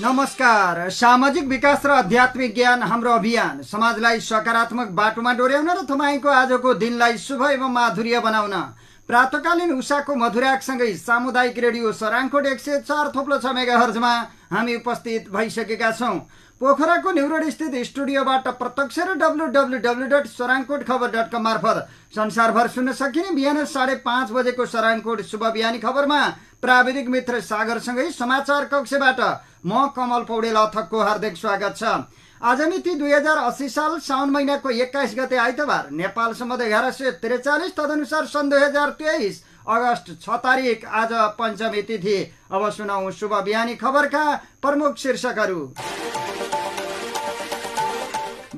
नमस्कार। सामाजिक विकास र आध्यात्मिक ज्ञान हाम्रो अभियान समाजलाई सकारात्मक बाटोमा डोर्याउन र तपाईँको आजको दिनलाई शुभ एवं माधुर्य बनाउन प्रातकालीन उषाको मधुराकसँगै सामुदायिक रेडियो सराङकोट 104.6 मेगाहर्जमा हामी उपस्थित भइसकेका छौं। पोखराको न्युरोड स्थित स्टुडियोबाट प्रत्यक्ष र www.sorangkotKhabar.com मार्फत संसारभर सुन्न सकिने बिहान 5:30 बजेको सराङकोट शुभ बिहानी खबरमा प्राविधिक मित्र सागरसँगै समाचार कक्षबाट म कमल पौडेल अथकको हार्दिक स्वागत छ। आज मिति 2080 साल साउन महिनाको 21 गते आइतबार, नेपाल सम्बत 1143, तदनुसार सन् 2023 अगस्त 6 तारिक आज पञ्चमी तिथि। अब सुनौ शुभ बिहानी खबरका प्रमुख शीर्षकहरू।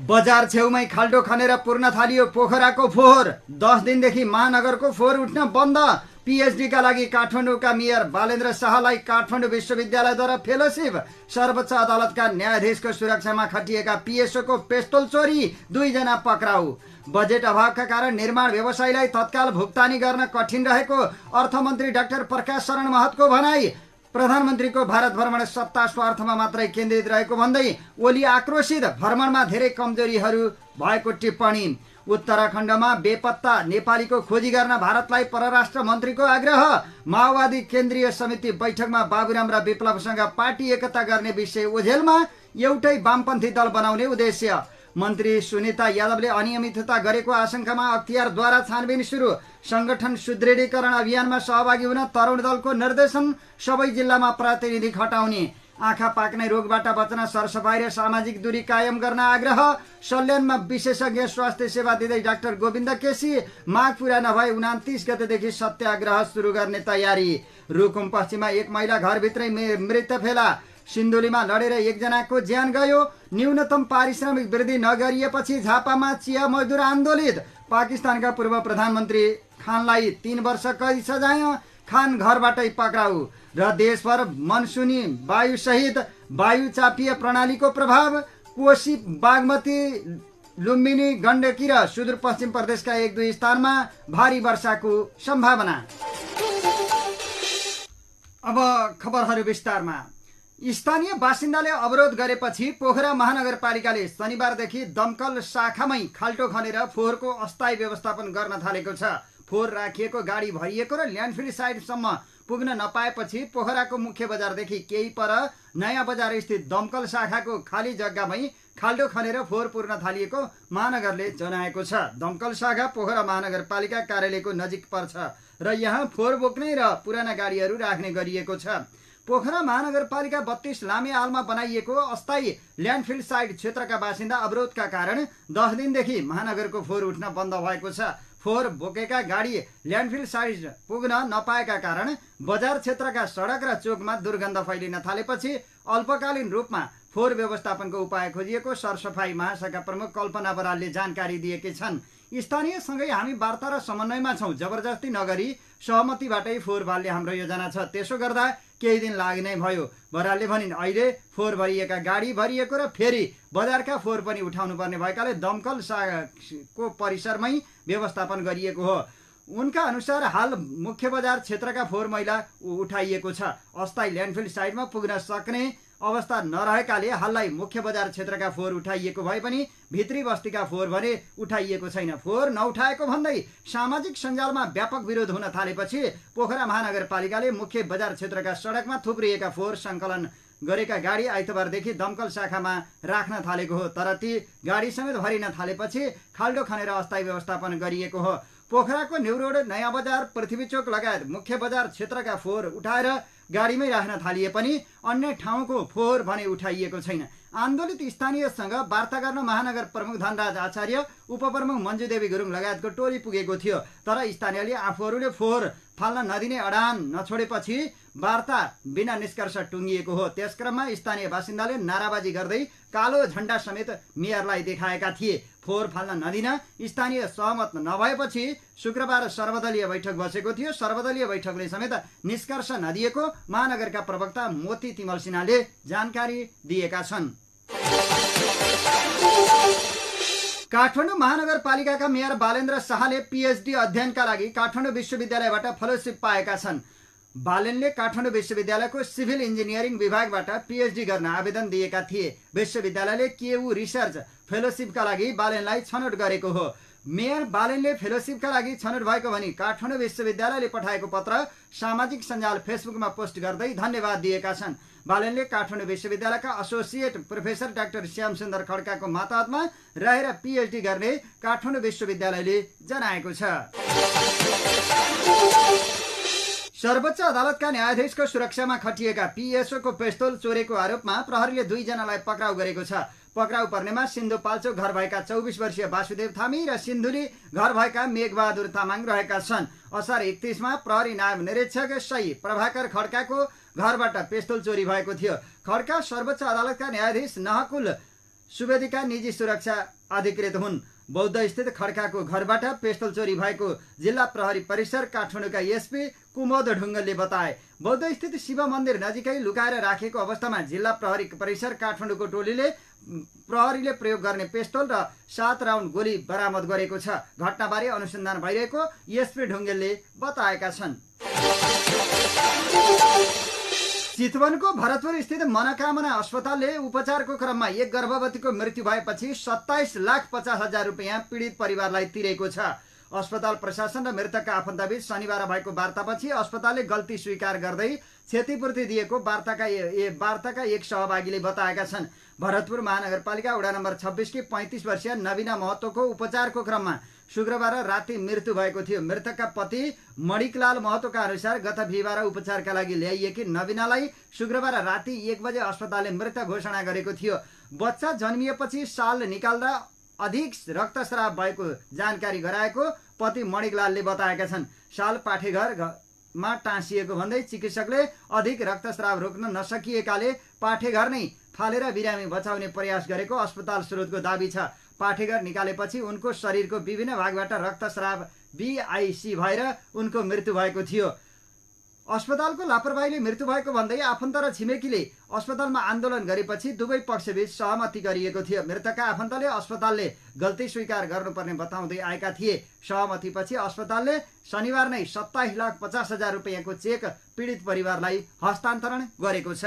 बजार छेउमै खाल्डो खनेर पुर्न थालियो पोखराको फोहोर। 10 दिनदेखि महानगरको फोहोर उठ्न बन्द। पीएचडी का लागि काठमाडौँका मेयर बालेन्द्र शाहलाई काठमाडौँ विश्वविद्यालयद्वारा फेलोशिप। सर्वोच्च अदालतका न्यायाधीशको सुरक्षामा खटिएका पीएसओको पेस्तोल चोरी, 2 जना पक्राउ। बजेट अभावका कारण निर्माण व्यवसायीलाई तत्काल भुक्तानी गर्न कठिन रहेको अर्थमन्त्री डाक्टर प्रकाश शरण महतको भनाई। प्रधानमन्त्रीको भारत भ्रमण सत्ता स्वार्थमा मात्रै केन्द्रित रहेको भन्दै ओली आक्रोशित, भ्रमणमा धेरै कमजोरीहरू भएको टिप्पणी। उत्तराखण्डमा बेपत्ता नेपालीको खोजी गर्न भारतलाई परराष्ट्र मन्त्रीको आग्रह। माओवादी केन्द्रीय समिति बैठकमा बाबुराम र विप्लवसँग पार्टी एकता गर्ने विषय ओझेलमा, एउटै वामपन्थी दल बनाउने उद्देश्य। मन्त्री सुनिता यादवले अनियमितता गरेको आशंकामा अख्तियारद्वारा छानबिन सुरु। संगठन सुदृढीकरण अभियानमा सहभागी हुन तरुण दलको निर्देशन। सबै जिल्लामा प्रतिनिधि खटाउने। आँखा पाक्ने रोगबाट बच्न सरसफाई र सामाजिक दूरी कायम गर्न आग्रह। सल्यानमा विशेषज्ञ स्वास्थ्य सेवा दिँदै डाक्टर गोविन्द केसी। माग पूरा नभए 29 गतेदेखि सत्याग्रह सुरु गर्ने तयारी। रुकुम पश्चिममा एक महिला घरभित्रै मृत फेला। सिन्धुलीमा लडेर 1 जनाको ज्यान गयो। न्यूनतम पारिश्रमिक वृद्धि नगरिएपछि झापामा चिया मजदुर आन्दोलित। पाकिस्तानका पूर्व प्रधानमन्त्री खानलाई 3 वर्ष कैद सजाय। खान घरबाटै पक्राउ। र देशभर मनसुनी वायु सहित वायु चापीय प्रणालीको प्रभाव। कोशी, बागमती, लुम्बिनी, गण्डकी र सुदूरपश्चिम प्रदेशका 1-2 स्थानमा भारी वर्षाको सम्भावना। अब खबरहरू विस्तारमा। स्थानीय बासिन्दाले अवरोध गरेपछि पोखरा महानगरपालिकाले शनिबारदेखि दमकल शाखामै खाल्टो खनेर फोहोरको अस्थायी व्यवस्थापन गर्न थालेको छ। फोहोर राखिएको गाडी भरिएको र ल्यान्डफिल साइडसम्म पुग्न नपाएपछि पोखराको मुख्य बजारदेखि केही पर नयाँ बजार स्थित दमकल शाखाको खाली जग्गामै खाल्डो खनेर फोहोर पुर्न थालिएको महानगरले जनाएको छ। दमकल शाखा पोखरा महानगरपालिका कार्यालयको नजिक पर्छ र यहाँ फोहोर बोक्ने र पुराना गाडीहरू राख्ने गरिएको छ। पोखरा महानगरपालिका 32 लामे आलमा बनाइएको अस्थायी ल्यान्डफिल साइड क्षेत्रका बासिन्दा अवरोधका कारण 10 दिनदेखि महानगरको फोहोर उठ्न बन्द भएको छ। फोहोर बोकेका गाडी ल्यान्डफिल साइड पुग्न नपाएका कारण बजार क्षेत्रका सडक र चोकमा दुर्गन्ध फैलिन थालेपछि अल्पकालीन रूपमा फोहोर व्यवस्थापनको उपाय खोजिएको सरसफाई महाशाखा प्रमुख कल्पना बरालले जानकारी दिएकी छन्। स्थानीयसँगै हामी वार्ता र समन्वयमा छौँ। जबरजस्ती नगरी सहमतिबाटै फोहोर बाल्ने हाम्रो योजना छ। त्यसो गर्दा केही दिन लाग्ने भयो, बरालले भनिन्। अहिले फोहोर भरिएका गाडी भरिएको र फेरि बजारका फोहोर पनि उठाउनु पर्ने भएकाले दमकल शाखाको परिसरमै व्यवस्थापन गरिएको हो। उनका अनुसार हाल मुख्य बजार क्षेत्रका फोहोर मैला उठाइएको छ। अस्थायी ल्यान्डफिल साइडमा पुग्न सक्ने अवस्था नरहेकाले हाललाई मुख्य बजार क्षेत्रका फोहोर उठाइएको भए पनि भित्री बस्तीका फोहोर भने उठाइएको छैन। फोहोर नउठाएको भन्दै सामाजिक सञ्जालमा व्यापक विरोध हुन थालेपछि पोखरा महानगरपालिकाले मुख्य बजार क्षेत्रका सडकमा थुप्रिएका फोहोर सङ्कलन गरेका गाडी आइतबारदेखि दमकल शाखामा राख्न थालेको हो। तर ती गाडी समेत भरिन थालेपछि खाल्डो खनेर अस्थायी व्यवस्थापन गरिएको हो। पोखराको न्युरोड, नयाँ बजार, पृथ्वीचोक लगायत मुख्य बजार क्षेत्रका फोहोर उठाएर गाडीमै राख्न थालिए पनि अन्य ठाउँको फोहोर भने उठाइएको छैन। आन्दोलित स्थानीयसँग वार्ता गर्न महानगर प्रमुख धनराज आचार्य, उपप्रमुख मञ्जु देवी गुरुङ लगायतको टोली पुगेको थियो। तर स्थानीयले आफूहरूले फोहोर फाल्न नदिने अडान नछोडेपछि वार्ता बिना निष्कर्ष टुङ्गिएको हो। त्यसक्रममा स्थानीय बासिन्दाले नाराबाजी गर्दै कालो झण्डा समेत मेयरलाई देखाएका थिए। फोहोर फाल्न नदिन स्थानीय सहमत नभएपछि शुक्रबार सर्वदलीय बैठक बसेको थियो। सर्वदलीय बैठकले समेत निष्कर्ष नदिएको महानगरका प्रवक्ता मोती तिमल सिन्हाले जानकारी दिएका छन्। काठमाडौँ महानगरपालिकाका मेयर बालेन्द्र शाहले पीएचडी अध्ययनका लागि काठमाडौँ विश्वविद्यालयबाट फेलोशिप पाएका छन्। बालेनले काठमाडौँ विश्वविद्यालयको सिभिल इन्जिनियरिङ विभागबाट पीएचडी गर्न आवेदन दिएका थिए। विश्वविद्यालयले केयू रिसर्च फेलोसिपका लागि बालेनलाई छनौट गरेको हो। मेयर बालेनले फेलोसिपका लागि छनौट भएको भनी काठमाडौँ विश्वविद्यालयले पठाएको पत्र सामाजिक सञ्जाल फेसबुकमा पोस्ट गर्दै धन्यवाद दिएका छन्। बालेनले काठमाडौँ विश्वविद्यालयका एसोसिएट प्रोफेसर डाक्टर श्यामसुन्दर खड्काको मातहतमा रहेर पीएचडी गर्ने काठमाडौँ विश्वविद्यालयले जनाएको छ। सर्वोच्च अदालतका न्यायाधीशको सुरक्षामा खटिएका पीएसओको पिस्तोल चोरेको आरोपमा प्रहरीले 2 जनालाई पक्राउ गरेको छ। पक्राउ पर्नेमा सिन्धुपाल्चोक घर भएका 24 वर्षीय वासुदेव थामी र सिन्धुली घर भएका मेघबहादुर तामाङ रहेका छन्। असार 31 मा प्रहरी नायब निरीक्षक सही प्रभाकर खड्काको घरबाट पिस्तोल चोरी भएको थियो। खड्का सर्वोच्च अदालतका न्यायाधीश नहकुल सुवेदीका निजी सुरक्षा अधिकृत हुन्। बौद्ध स्थित खड्काको घरबाट पिस्तोल चोरी भएको जिल्ला प्रहरी परिसर काठमाडौँका एसपी कुमोद ढुङ्गलले बताए। बौद्ध स्थित शिव मन्दिर नजिकै लुकाएर राखेको अवस्थामा जिल्ला प्रहरी परिसर काठमाडौँको टोलीले प्रहरीले प्रयोग गर्ने पिस्तोल र 7 राउन्ड गोली बरामद गरेको छ। घटनाबारे अनुसन्धान भइरहेको एसपी ढुङ्गेलले बताएका छन्। चितवनको भरतपुर स्थित मनोकामना अस्पतालले उपचारको क्रममा एक गर्भवतीको मृत्यु भएपछि 27,50,000 रुपियाँ पीडित परिवारलाई तिरेको छ। अस्पताल प्रशासन र मृतकका आफन्तबीच शनिबार भएको वार्तापछि अस्पतालले गल्ती स्वीकार गर्दै क्षतिपूर्ति दिएको वार्ताका एक सहभागीले बताएका छन्। भरतपुर महानगरपालिका वडा नम्बर 26 की 35 वर्षीय नवीना महतोको उपचारको क्रममा शुक्रबार राति मृत्यु भएको थियो। मृतकका पति मणिकलाल महतोका अनुसार गत बिहिबार उपचारका लागि ल्याइएकी नवीनालाई शुक्रबार राति 1 बजे अस्पतालले मृत घोषणा गरेको थियो। बच्चा जन्मिएपछि साल निकाल्दा अधिक रक्तस्राव भएको जानकारी गराएको पति मणिकलालले बताएका छन्। साल पाठेघरमा टाँसिएको भन्दै चिकित्सकले अधिक रक्तस्राव रोक्न नसकिएकाले पाठेघर नै फालेर बिरामी बचाउने प्रयास गरेको अस्पताल स्रोतको दाबी छ। पाठेघर निकालेपछि उनको शरीरको विभिन्न भागबाट रक्तस्राव बीआईसी भएर उनको मृत्यु भएको थियो। अस्पतालको लापरवाहीले मृत्यु भएको भन्दै आफन्त र छिमेकीले अस्पतालमा आन्दोलन गरेपछि दुवै पक्षबीच सहमति गरिएको थियो। मृतकका आफन्तले अस्पतालले गल्ती स्वीकार गर्नुपर्ने बताउँदै आएका थिए। सहमतिपछि अस्पतालले शनिबार नै 27,50,000 रुपियाँको चेक पीडित परिवारलाई हस्तान्तरण गरेको छ।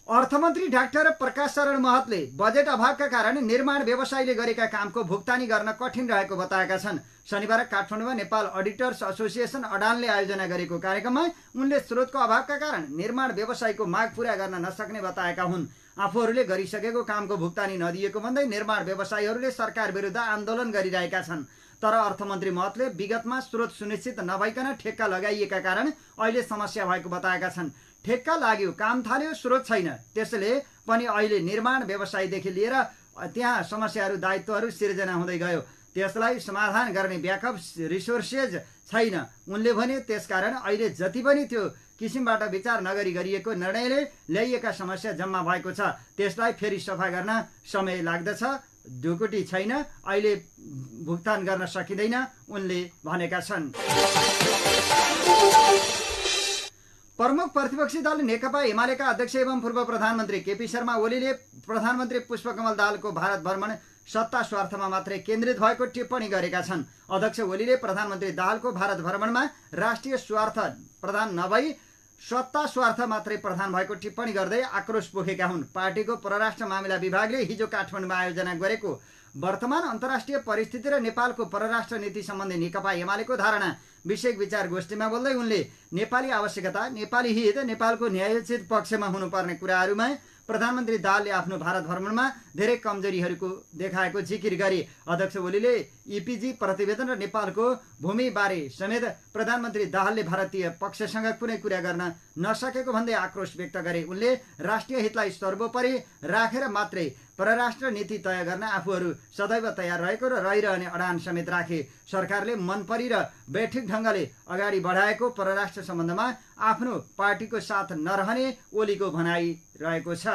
अर्थमन्त्री डाक्टर प्रकाश शरण महतले बजेट अभावका कारण निर्माण व्यवसायीले गरेका कामको भुक्तानी गर्न कठिन रहेको बताएका छन्। शनिबार काठमाडौँमा नेपाल अडिटर्स एसोसिएसन अडानले आयोजना गरेको कार्यक्रममा उनले स्रोतको अभावका कारण निर्माण व्यवसायीको माग पूरा गर्न नसक्ने बताएका हुन्। आफूहरूले गरिसकेको कामको भुक्तानी नदिएको भन्दै निर्माण व्यवसायीहरूले सरकार विरुद्ध आन्दोलन गरिरहेका छन्। तर अर्थमन्त्री महतले विगतमा स्रोत सुनिश्चित नभइकन ठेक्का लगाइएका कारण अहिले समस्या भएको बताएका छन्। ठेक्का लाग्यो, काम थाल्यो, स्रोत छैन, त्यसैले पनि अहिले निर्माण व्यवसायीदेखि लिएर त्यहाँ समस्याहरू दायित्वहरू सिर्जना हुँदै गयो। त्यसलाई समाधान गर्ने ब्याकअप रिसोर्सेज छैन उनले भने। त्यसकारण अहिले जति पनि त्यो किसिमबाट विचार नगरी गरिएको निर्णयले ल्याइएका समस्या जम्मा भएको छ। त्यसलाई फेरि सफा गर्न समय लाग्दछ। ढुकुटी छैन, अहिले भुक्तान गर्न सकिँदैन उनले भनेका छन्। प्रमुख प्रतिपक्षी दल नेकपा एमालेका अध्यक्ष एवं पूर्व प्रधानमन्त्री केपी शर्मा ओलीले प्रधानमन्त्री पुष्पकमल दाहालको भारत भ्रमण सत्ता स्वार्थमा मात्रै केन्द्रित भएको टिप्पणी गरेका छन्। अध्यक्ष ओलीले प्रधानमन्त्री दाहालको भारत भ्रमणमा राष्ट्रिय स्वार्थ प्रधान नभई सत्ता स्वार्थ मात्रै प्रधान भएको टिप्पणी गर्दै आक्रोश पोखेका हुन्। पार्टीको परराष्ट्र मामिला विभागले हिजो काठमाडौँमा आयोजना गरेको वर्तमान अन्तर्राष्ट्रिय परिस्थिति र नेपालको परराष्ट्र नीति सम्बन्धी नेकपा एमालेको धारणा विषयक विचार गोष्ठीमा बोल्दै उनले नेपाली आवश्यकता, नेपाली हित, नेपालको न्यायोचित पक्षमा हुनुपर्ने कुराहरूमा प्रधानमन्त्री दाहालले आफ्नो भारत भ्रमणमा धेरै कमजोरीहरूको देखाएको जिकिर गरे। अध्यक्ष ओलीले इपिजी प्रतिवेदन र नेपालको भूमिबारे समेत प्रधानमन्त्री दाहालले भारतीय पक्षसँग कुनै कुरा गर्न नसकेको भन्दै आक्रोश व्यक्त गरे। उनले राष्ट्रिय हितलाई सर्वोपरि राखेर मात्रै परराष्ट्र नीति तय गर्न आफूहरू सदैव तयार रहेको र रहिरहने अडान समेत राखे। सरकारले मनपरी र बैठक ढङ्गले अगाडि बढाएको परराष्ट्र सम्बन्धमा आफ्नो पार्टीको साथ नरहने ओलीको भनाइ रहेको छ।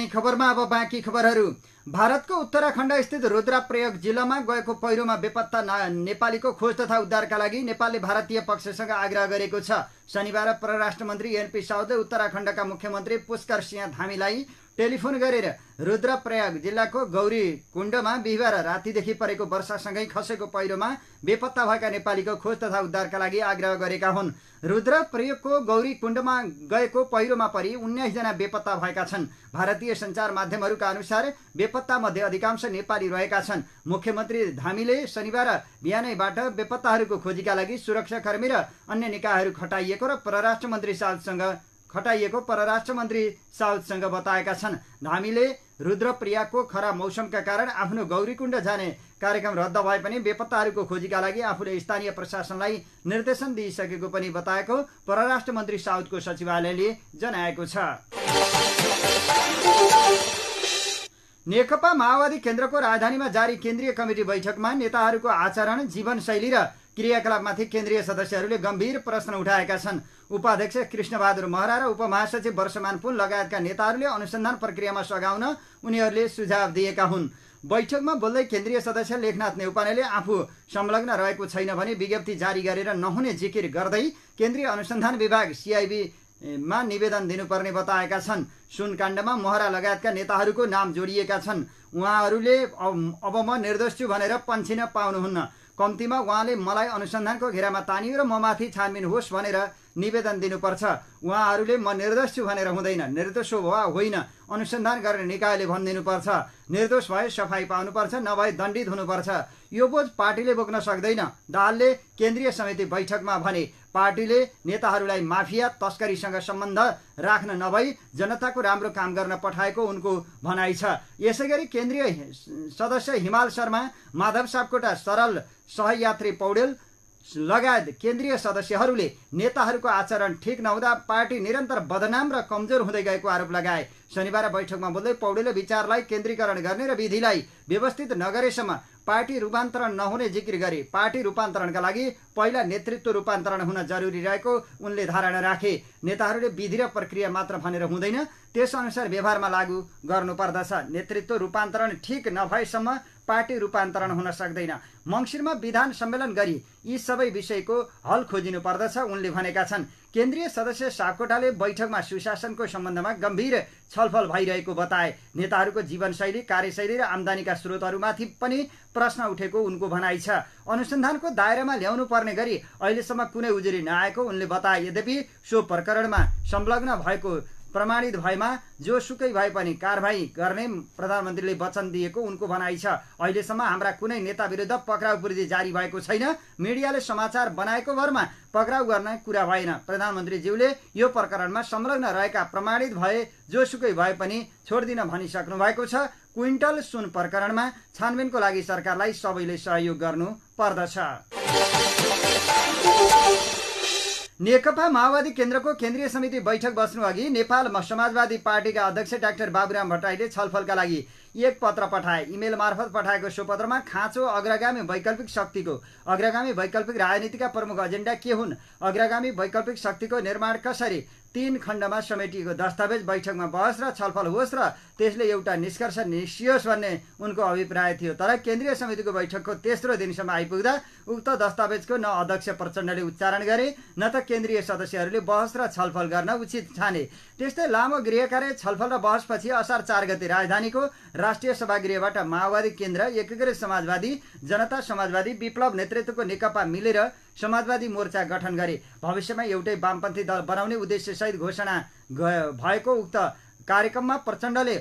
खबरमा अब बाँकी खबरहरू। भारतको उत्तराखण्ड स्थित रुद्रप्रयाग जिल्लामा गएको पहिरोमा बेपत्ता नेपालीको खोज तथा उद्धारका लागि नेपालले भारतीय पक्षसँग आग्रह गरेको छ। शनिबार परराष्ट्र मन्त्री एनपी साउदले उत्तराखण्डका मुख्यमन्त्री पुष्कर सिंह धामीलाई टेलिफोन गरेर रुद्रप्रयाग जिल्लाको गौरी कुण्डमा बिहिबार रातिदेखि परेको वर्षासँगै खसेको पहिरोमा बेपत्ता भएका नेपालीको खोज तथा उद्धारका लागि आग्रह गरेका हुन्। रुद्रप्रयागको गौरी कुण्डमा गएको पहिरोमा परि 19 जना बेपत्ता भएका छन्। भारतीय सञ्चार माध्यमहरूका अनुसार बेपत्ता मध्ये अधिकांश नेपाली रहेका छन्। मुख्यमन्त्री धामीले शनिबार बिहानैबाट बेपत्ताहरूको खोजीका लागि सुरक्षाकर्मी र अन्य निकायहरू खटाइएको परराष्ट्र मन्त्री साउदसँग बताएका छन्। धामीले रुद्रप्रयागको खराब मौसमका कारण आफ्नो गौरीकुण्ड जाने कार्यक्रम रद्द भए पनि बेपत्ताहरूको खोजीका लागि आफूले स्थानीय प्रशासनलाई निर्देशन दिइसकेको पनि बताएको परराष्ट्र मन्त्री साउदको सचिवालयले जनाएको छ। नेकपा माओवादी केन्द्रको राजधानीमा जारी केन्द्रीय कमिटी बैठकमा नेताहरूको आचरण, जीवनशैली र क्रियाकलापमाथि केन्द्रीय सदस्यहरूले गम्भीर प्रश्न उठाएका छन्। उपाध्यक्ष कृष्णबहादुर महरा र उपमहासचिव वर्षमान पुन लगायतका नेताहरूले अनुसन्धान प्रक्रियामा सघाउन उनीहरूले सुझाव दिएका हुन्। बैठकमा बोल्दै केन्द्रीय सदस्य लेखनाथ नेउपानेले आफू संलग्न रहेको छैन भने विज्ञप्ति जारी गरेर नहुने जिकिर गर्दै केन्द्रीय अनुसन्धान विभाग CIB-मा निवेदन दिनुपर्ने बताएका छन्। सुनकाण्डमा महरा लगायतका नेताहरूको नाम जोडिएका छन्। उहाँहरूले अब म निर्दोष छु भनेर पन्छिन पाउनुहुन्न। कम्तीमा उहाँले मलाई अनुसन्धानको घेरामा तानियो र ममाथि छानबिन होस् भनेर निवेदन दिनुपर्छ। उहाँहरूले म निर्दोष छु भनेर हुँदैन, निर्दोष वा होइन अनुसन्धान गर्ने निकायले भनिदिनुपर्छ। निर्दोष भए सफाई पाउनुपर्छ, नभए दण्डित हुनुपर्छ। यो बोझ पार्टीले बोक्न सक्दैन। दाहालले केन्द्रीय समिति बैठकमा भने पार्टीले नेताहरूलाई माफिया तस्करीसँग सम्बन्ध राख्न नभई जनताको राम्रो काम गर्न पठाएको उनको भनाइ छ। यसैगरी केन्द्रीय सदस्य हिमाल शर्मा, माधव सापकोटा, सरल सहयात्री पौडेल लगायत केन्द्रीय सदस्यहरूले नेताहरूको आचरण ठिक नहुँदा पार्टी निरन्तर बदनाम र कमजोर हुँदै गएको आरोप लगाए। शनिबार बैठकमा बोल्दै पौडेलले विचारलाई केन्द्रीकरण गर्ने र विधिलाई व्यवस्थित नगरेसम्म पार्टी रूपान्तरण नहुने जिकिर गरे। पार्टी रूपान्तरणका लागि पहिला नेतृत्व रूपान्तरण हुन जरुरी रहेको उनले धारणा राखे। नेताहरूले विधि र प्रक्रिया मात्र भनेर हुँदैन, त्यसअनुसार व्यवहारमा लागू गर्नुपर्दछ। नेतृत्व रूपान्तरण ठिक नभएसम्म पार्टी रूपान्तरण हुन सक्दैन। मङ्सिरमा विधान सम्मेलन गरी यी सबै विषयको हल खोजिनु पर्दछ उनले भनेका छन्। केन्द्रीय सदस्य सापकोटाले बैठकमा सुशासनको सम्बन्धमा गम्भीर छलफल भइरहेको बताए। नेताहरूको जीवनशैली, कार्यशैली र आम्दानीका स्रोतहरूमाथि पनि प्रश्न उठेको उनको भनाइ छ। अनुसन्धानको दायरामा ल्याउनु पर्ने गरी अहिलेसम्म कुनै उजुरी नआएको उनले बताए। यद्यपि सो प्रकरणमा संलग्न भएको प्रमाणित भएमा जोसुकै भए पनि कारबाही गर्ने प्रधानमन्त्रीले वचन दिएको उनको भनाइ छ। अहिलेसम्म हाम्रा कुनै नेता विरुद्ध पक्राउ पूर्ति जारी भएको छैन। मिडियाले समाचार बनाएको भरमा पक्राउ गर्ने कुरा भएन। प्रधानमन्त्रीज्यूले यो प्रकरणमा संलग्न रहेका प्रमाणित भए जोसुकै भए पनि छोडिदिन भनिसक्नु भएको छ। क्विन्टल सुन प्रकरणमा छानबिनको लागि सरकारलाई सबैले सहयोग गर्नु पर्दछ। नेकपा माओवादी केन्द्रको केन्द्रीय समिति बैठक बस्नु अघि नेपाल समाजवादी पार्टीका अध्यक्ष डाक्टर बाबुराम भट्टराईले छलफलका लागि एक पत्र पठाए। इमेल मार्फत पठाएको सो पत्रमा खाँचो अग्रगामी वैकल्पिक शक्तिको अग्रगामी वैकल्पिक राजनीतिका प्रमुख एजेन्डा के हुन्, अग्रगामी वैकल्पिक शक्तिको निर्माण कसरी, 3 खण्डमा समेटिएको दस्तावेज बैठकमा बहस र छलफल होस् र त्यसले एउटा निष्कर्ष निस्कियोस् भन्ने उनको अभिप्राय थियो। तर केन्द्रीय समितिको बैठकको तेस्रो दिनसम्म आइपुग्दा उक्त दस्तावेजको न अध्यक्ष प्रचण्डले उच्चारण गरे न त केन्द्रीय सदस्यहरूले बहस र छलफल गर्न उचित ठाने। त्यस्तै लामो गृहकार्य छलफल र बहसपछि असार 4 गते राजधानीको राष्ट्रिय सभागृहबाट माओवादी केन्द्र, एकीकृत समाजवादी, जनता समाजवादी, विप्लव नेतृत्वको नेकपा मिलेर समाजवादी मोर्चा गठन गरे। भविष्यमा एउटै वामपन्थी दल बनाउने उद्देश्यसहित घोषणा भएको उक्त कार्यक्रममा प्रचण्डले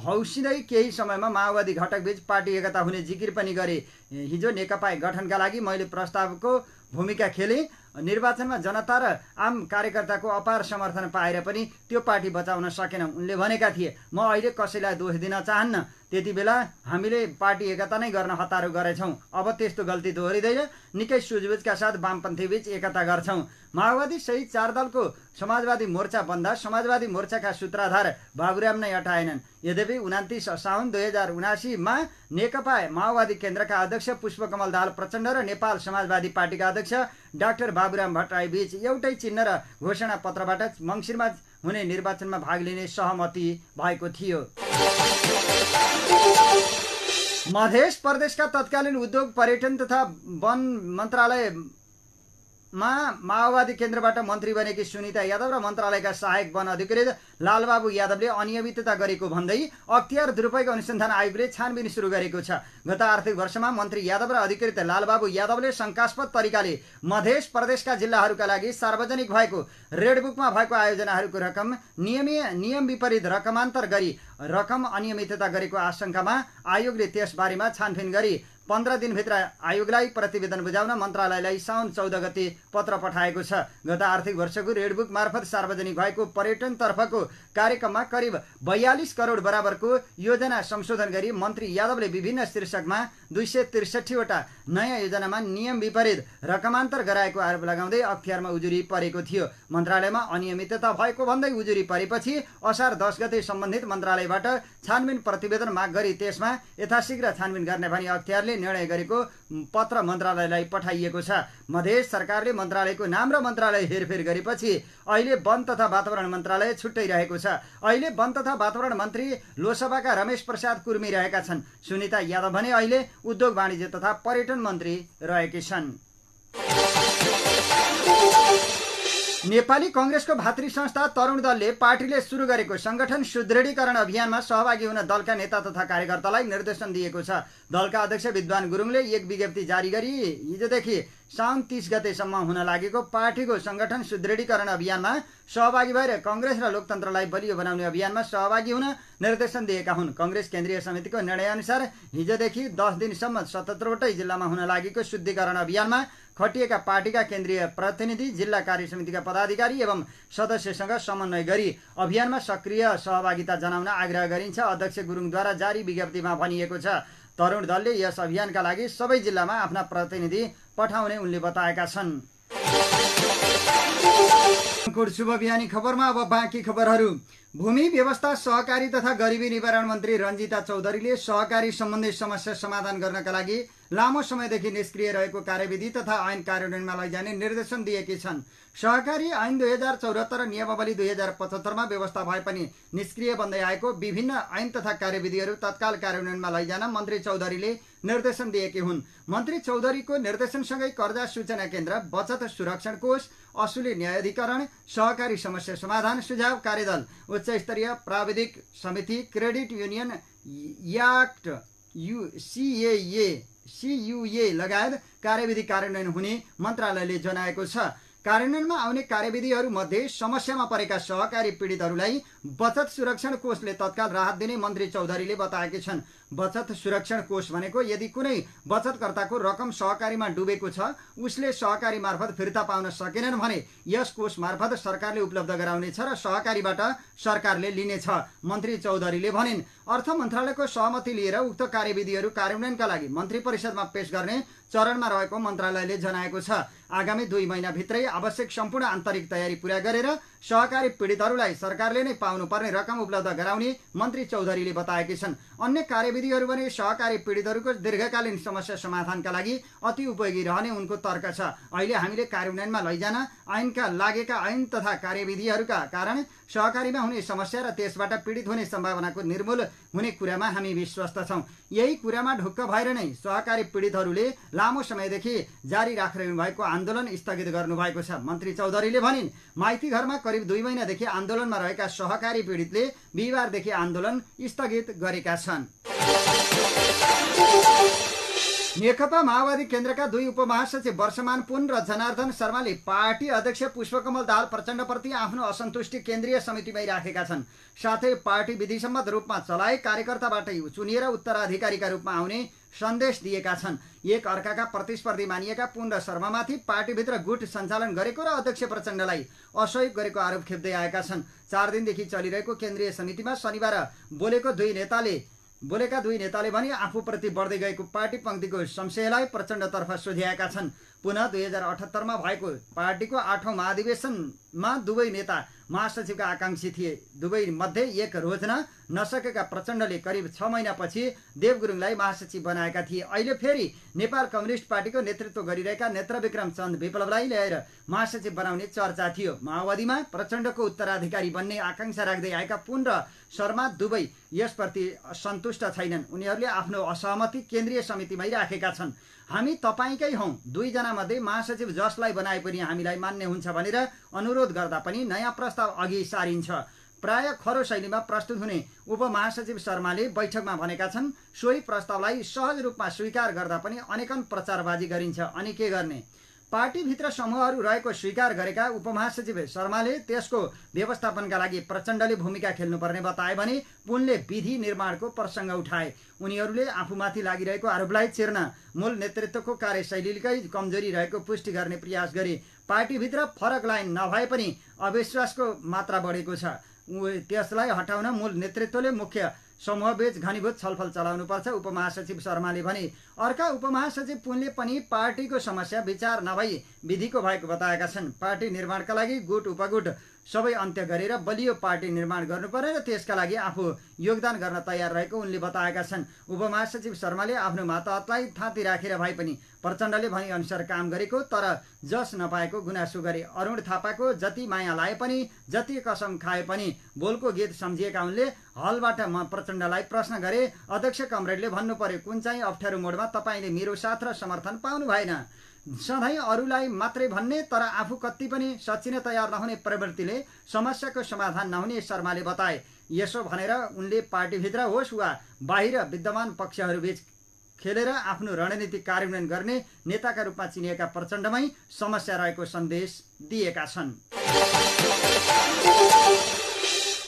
हौसिँदै केही समयमा माओवादी घटकबीच पार्टी एकता हुने जिकिर पनि गरे। हिजो नेकपा गठनका लागि मैले प्रस्तावको भूमिका खेले। निर्वाचनमा जनता र आम कार्यकर्ताको अपार समर्थन पाएर पनि त्यो पार्टी बचाउन सकेन उनले भनेका थिए। म अहिले कसैलाई दोष दिन चाहन्न। त्यति बेला हामीले पार्टी एकता नै गर्न हतारो गरेछौँ। अब त्यस्तो गल्ती दोहोरिँदैन। निकै सुझबुझका साथ वामपन्थी बीच एकता गर्छौँ। माओवादी सहित 4 दलको समाजवादी मोर्चा बन्दा समाजवादी मोर्चाका सूत्रधार बाबुराम नै हटाएनन्। यद्यपि 29 साउन 2079मा नेकपा माओवादी केन्द्रका अध्यक्ष पुष्पकमल दाहाल प्रचण्ड र नेपाल समाजवादी पार्टीका अध्यक्ष डाक्टर बाबुराम भट्टराई बीच एउटै चिन्ह र घोषणा पत्रबाट मङ्सिरमा हुने निर्वाचनमा भाग लिने सहमति भएको थियो। मध्य प्रदेशका तत्कालीन उद्योग, पर्यटन तथा वन मन्त्रालय माओवादी केन्द्रबाट मन्त्री बनेकी सुनिता यादव र मन्त्रालयका सहायक वन अधिकृत लालबाबु यादवले अनियमितता गरेको भन्दै अख्तियार दुरुपयोग अनुसन्धान आयोगले छानबिन सुरु गरेको छ। गत आर्थिक वर्षमा मन्त्री यादव र अधिकृत लालबाबु यादवले शंकास्पद तरिकाले मध्य प्रदेशका जिल्लाहरूका लागि सार्वजनिक भएको रेडबुकमा भएको आयोजनाहरूको रकम नियम विपरीत रकमान्तर गरी रकम अनियमितता गरेको आशंकामा आयोगले त्यसबारेमा छानबिन गरी 15 दिनभित्र आयोगलाई प्रतिवेदन बुझाउन मन्त्रालयलाई साउन 14 गते पत्र पठाएको छ। गत आर्थिक वर्षको रेडबुक मार्फत सार्वजनिक भएको पर्यटनतर्फको कार्यक्रममा करिब 42 करोड बराबरको योजना संशोधन गरी मन्त्री यादवले विभिन्न शीर्षकमा 263 वटा नयाँ योजनामा नियम विपरीत रकमान्तर गराएको आरोप लगाउँदै अख्तियारमा उजुरी परेको थियो। मन्त्रालयमा अनियमितता भएको भन्दै उजुरी परेपछि असार 10 गते सम्बन्धित मन्त्रालयबाट छानबिन प्रतिवेदन माग गरी त्यसमा यथाशीघ्र छानबिन गर्ने भनी अख्तियारले निर्णय गरेको पत्र मन्त्रालयलाई पठाइएको छ। मधेस सरकारले मन्त्रालयको नाम र मन्त्रालय हेरफेर गरेपछि अहिले वन तथा वातावरण मन्त्रालय छुट्टै रहेको छ। अहिले वन तथा वातावरण मन्त्री लोकसभाका रमेश प्रसाद कुर्मी रहेका छन्। सुनिता यादव भने अहिले उद्योग वाणिज्य तथा पर्यटन मन्त्री रहेकी छन्। नेपाली कांग्रेसको भातृ संस्था तरुण दलले पार्टीले सुरु गरेको संगठन सुदृढीकरण अभियानमा सहभागी हुन दलका नेता तथा कार्यकर्तालाई निर्देशन दिएको छ। दलका अध्यक्ष विद्वान गुरुङले एक विज्ञप्ति जारी गरी हिजोदेखि साउन 30 गतेसम्म हुन लागेको पार्टीको संगठन सुदृढीकरण अभियानमा सहभागी भएर कांग्रेस र लोकतन्त्रलाई बलियो बनाउने अभियानमा सहभागी हुन निर्देशन दिएका हुन्। कांग्रेस केन्द्रीय समितिको निर्णयअनुसार हिजोदेखि 10 दिनसम्म 77 वटै जिल्लामा हुन लागेको शुद्धिकरण अभियानमा खटिएका पार्टीका केन्द्रीय प्रतिनिधि, जिल्ला कार्य समितिका पदाधिकारी एवं सदस्यसँग समन्वय गरी अभियानमा सक्रिय सहभागिता जनाउन आग्रह गरिन्छ। अध्यक्ष गुरुङद्वारा जारी विज्ञप्तिमा भनिएको छ। तरुण दलले यस अभियानका लागि सबै जिल्लामा आफ्ना प्रतिनिधि पठाउने उनले बताएका छन्। शुभ बिहानी खबरमा अब बाँकी खबरहरू। भूमि व्यवस्था, सहकारी तथा गरिबी निवारण मन्त्री रञ्जिता चौधरीले सहकारी सम्बन्धी समस्या समाधान गर्नका लागि लामो समयदेखि निष्क्रिय रहेको कार्यविधि तथा ऐन कार्यान्वयनमा लैजाने निर्देशन दिएकी छन्। सहकारी ऐन 2074 र नियमावली 2075 मा व्यवस्था भए पनि निष्क्रिय बन्दै आएको विभिन्न ऐन तथा कार्यविधिहरू तत्काल कार्यान्वयनमा लैजान मन्त्री चौधरीले निर्देशन दिएकी हुन्। मन्त्री चौधरीको निर्देशनसँगै कर्जा सूचना केन्द्र, बचत सुरक्षण कोष, असुली न्यायाधिकरण, सहकारी समस्या समाधान सुझाव कार्यदल, उच्च स्तरीय प्राविधिक समिति, क्रेडिट युनियन एक्ट CUA लगायत कार्यविधि कार्यान्वयन हुने मन्त्रालयले जनाएको छ। कार्यान्वयनमा आउने कार्यविधिहरू मध्ये समस्यामा परेका सहकारी पीडितहरूलाई बचत सुरक्षण कोषले तत्काल राहत दिने मन्त्री चौधरीले बताएकी छन्। बचत सुरक्षण कोष भनेको यदि कुनै बचतकर्ताको रकम सहकारीमा डुबेको छ, उसले सहकारी मार्फत फिर्ता पाउन सकेनन् भने यस कोष मार्फत सरकारले उपलब्ध गराउनेछ र सहकारीबाट सरकारले लिनेछ, मन्त्री चौधरीले भनिन्। अर्थ मन्त्रालयको सहमति लिएर उक्त कार्यविधिहरू कार्यान्वयनका लागि मन्त्री परिषदमा पेश गर्ने चरणमा रहेको मन्त्रालयले जनाएको छ। आगामी 2 महिनाभित्रै आवश्यक सम्पूर्ण आन्तरिक तयारी पूरा गरेर सहकारी पीडितहरूलाई सरकारले नै पाउनुपर्ने रकम उपलब्ध गराउने मन्त्री चौधरीले बताएकी छन्। अन्य कार्यविधिहरू भने सहकारी पीडितहरूको दीर्घकालीन समस्या समाधानका लागि अति उपयोगी रहने उनको तर्क छ। अहिले हामीले कार्यान्वयनमा लैजान ऐनका लागेका ऐन तथा कार्यविधिहरूका कारण सहकारीमा हुने समस्या र त्यसबाट पीडित हुने सम्भावनाको निर्मूल हुने कुरामा हामी विश्वस्त छौँ। यही कुरामा ढुक्क भएर नै सहकारी पीडितहरूले लामो समयदेखि जारी राखिरहनु भएको आन्दोलन स्थगित गर्नुभएको छ, मन्त्री चौधरीले भनिन्। माइती घरमा करिब 2 महिनादेखि आन्दोलनमा रहेका सहकारी पीडितले बिहिबारदेखि आन्दोलन स्थगित गरेका छन्। नेकपा माओवादी केन्द्रका 2 उपमहासचिव वर्षमान पुन र जनार्दन शर्माले पार्टी अध्यक्ष पुष्पकमल दाहाल प्रचण्डप्रति आफ्नो असन्तुष्टि केन्द्रीय समितिमै राखेका छन्। साथै पार्टी विधिसम्मत रूपमा चलाए कार्यकर्ताबाटै चुनिएर उत्तराधिकारीका रूपमा आउने सन्देश दिएका छन्। एक अर्काका प्रतिस्पर्धी मानिएका पुन र शर्मामाथि पार्टीभित्र गुट सञ्चालन गरेको र अध्यक्ष प्रचण्डलाई असहयोग गरेको आरोप खेप्दै आएका छन्। 4 दिनदेखि चलिरहेको केन्द्रीय समितिमा शनिबार बोलेका दुई नेताले भने आफूप्रति बढ्दै गएको पार्टी पंक्तिको संशयलाई प्रचण्डतर्फ सोध्याएका छन्। पुनः 2078 मा भएको पार्टीको 8औं महाधिवेशनमा दुवै नेता महासचिवका आकांक्षी थिए। दुवै मध्ये एक रोज्न नसकेका प्रचण्डले करिब 6 महिनापछि देव गुरुङलाई महासचिव बनाएका थिए। अहिले फेरि नेपाल कम्युनिस्ट पार्टीको नेतृत्व गरिरहेका नेत्रविक्रम चन्द विप्लवलाई ल्याएर महासचिव बनाउने चर्चा थियो। माओवादीमा प्रचण्डको उत्तराधिकारी बन्ने आकांक्षा राख्दै आएका पुन र शर्मा दुवै यसप्रति सन्तुष्ट छैनन्। उनीहरूले आफ्नो असहमति केन्द्रीय समितिमै राखेका छन्। हामी तपाईँकै हौं, 2 जना मध्ये महासचिव जसलाई बनाए पनि हामीलाई मान्ने हुन्छ भनेर अनुरोध गर्दा पनि नयाँ प्रस्ताव अघि सारिन्छ। प्राय खरो शैलीमा प्रस्तुत हुने उपमहासचिव शर्माले बैठकमा भनेका छन्, सोही प्रस्तावलाई सहज रूपमा स्वीकार गर्दा पनि अनेकन प्रचारबाजी गरिन्छ। अनि के गर्ने? पार्टीभित्र समूहहरू रहेको स्वीकार गरेका उपमहासचिव शर्माले त्यसको व्यवस्थापनका लागि प्रचण्डले भूमिका खेल्नुपर्ने बताए भने पुनले विधि निर्माणको प्रसङ्ग उठाए। उनीहरूले आफूमाथि लागिरहेको आरोपलाई चिर्न मूल नेतृत्वको कार्यशैलीकै कमजोरी रहेको पुष्टि गर्ने प्रयास गरे। पार्टीभित्र फरक लाइन नभए पनि अविश्वासको मात्रा बढेको छ। त्यसलाई हटाउन मूल नेतृत्वले मुख्य समूहबीच घनीभूत छलफल चलाउनुपर्छ, उपमहासचिव शर्माले भने। अर्का उपमहासचिव पुनले पनि पार्टीको समस्या विचार नभई विधिको भएको बताएका छन्। पार्टी निर्माणका लागि गुट उपगुट सबै अन्त्य गरेर बलियो पार्टी निर्माण गर्नुपर्ने र त्यसका लागि आफू योगदान गर्न तयार रहेको उनले बताएका छन्। उपमहासचिव शर्माले आफ्नो मातहतलाई थाँती राखेर भए पनि प्रचण्डले भने अनुसार काम गरेको तर जस नपाएको गुनासो गरे। अरुण थापाको जति माया लाए पनि जति कसम खाए पनि बोलको गीत सम्झिएका उनले हलबाट म प्रचण्डलाई प्रश्न गरे, अध्यक्ष कमरेडले भन्नु पर्यो, कुन चाहिँ अप्ठ्यारो मोडमा तपाईँले मेरो साथ र समर्थन पाउनु भएन? सधैँ अरूलाई मात्रै भन्ने तर आफू कति पनि सच्चिन तयार नहुने प्रवृत्तिले समस्याको समाधान नहुने शर्माले बताए। यसो भनेर उनले पार्टीभित्र होस् वा बाहिर विद्यमान पक्षहरूबीच खेलेर आफ्नो रणनीति कार्यान्वयन गर्ने नेताका रूपमा चिनिएका प्रचण्डमै समस्या रहेको सन्देश दिएका छन्।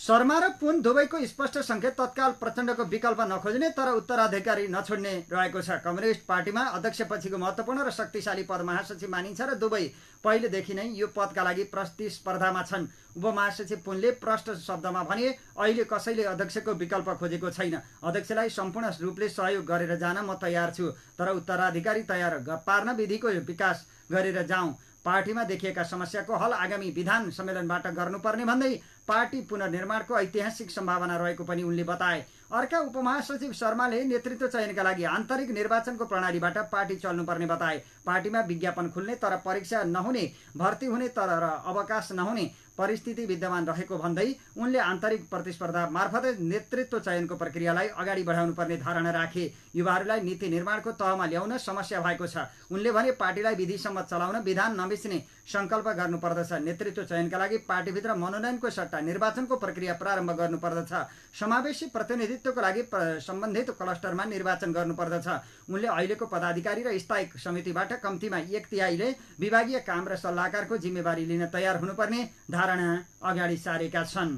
शर्मा र पुन दुवैको स्पष्ट सङ्केत तत्काल प्रचण्डको विकल्प नखोज्ने तर उत्तराधिकारी नछोड्ने रहेको छ। कम्युनिस्ट पार्टीमा अध्यक्षपछिको महत्त्वपूर्ण र शक्तिशाली पद महासचिव मानिन्छ र दुवै पहिलेदेखि नै यो पदका लागि प्रतिस्पर्धामा छन्। उपमहासचिव पुनले प्रष्ट शब्दमा भने, अहिले कसैले अध्यक्षको विकल्प खोजेको छैन। अध्यक्षलाई सम्पूर्ण रूपले सहयोग गरेर जान म तयार छु, तर उत्तराधिकारी तयार पार्न विधिको विकास गरेर जाउँ। पार्टीमा देखिएका समस्याको हल आगामी विधान सम्मेलनबाट गर्नुपर्ने भन्दै पार्टी पुनर्निर्माणको ऐतिहासिक सम्भावना रहेको पनि उनले बताए। अर्का उपमहासचिव शर्माले नेतृत्व चयनका लागि आन्तरिक निर्वाचनको प्रणालीबाट पार्टी चल्नुपर्ने बताए। पार्टीमा विज्ञापन खुल्ने तर परीक्षा नहुने, भर्ती हुने तर अवकाश नहुने परिस्थिति विद्यमान रहेको भन्दै उनले आन्तरिक प्रतिस्पर्धा मार्फत नेतृत्व चयनको प्रक्रियालाई अगाडि बढाउनुपर्ने धारणा राखे। युवाहरूलाई नीति निर्माणको तहमा ल्याउन समस्या भएको छ। उनले भने पार्टीलाई विधिसम्म चलाउन विधान नमिच्ने सङ्कल्प गर्नुपर्दछ। नेतृत्व चयनका लागि पार्टीभित्र मनोनयनको सट्टा निर्वाचनको प्रक्रिया प्रारम्भ गर्नुपर्दछ। समावेशी प्रतिनिधित्वको लागि सम्बन्धित क्लस्टरमा निर्वाचन गर्नुपर्दछ। उनले अहिलेको पदाधिकारी र स्थायी समितिबाट कम्तीमा 1/3ले विभागीय काम र सल्लाहकारको जिम्मेवारी लिन तयार हुनुपर्ने धारणा अगाडि सारेका छन्।